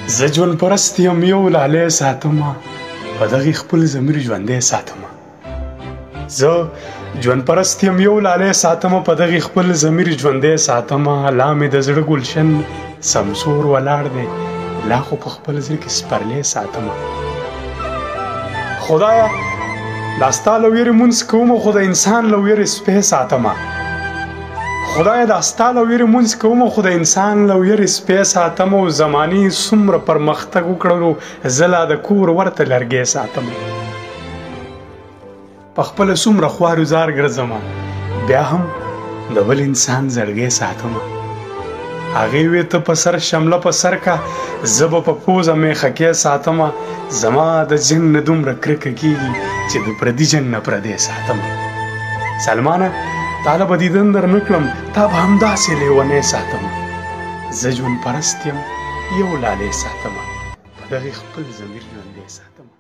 زه ژوند پرست یم یو لالی ساتمه په دغې خپل ضمیر ژوندی ساتمه زه ژوند پرست یم یو لالی ساتمه په دغې خپل ضمیر ژوندی ساتمه لا مې د زړه ګلشن سمسور ولاړ دی لا خو په خپل زړه کې سپرلی ساتمه خدایه دا ستا له ویرې مونځ کومه خو د انسان له ویرې سپی ساتمه خدای دا ستا له ویرې مونځ کومه خو د انسان له ویرې سپی ساتمه او زمانې څومره پرمختګ وکړلو زه لا د کور ورته لرګی ساتمه په خپله څومره خوارزار ګرځمه بیا هم د بل انسان زړګی ساتمه هغې وې ته په سر شمله په سر که زه به په پوزه میخکې ساتمه زما د جنګ نه دومره کرکه کېږي چې د پردي جنګ نه پردی ساتمه سلمانه تاله به دیدن در نه کړم تا به همداسې لیونی ساتمه زه ژوند پرست یم یو لالی ساتمه په دغې خپل ضمیر ژوندی ساتمه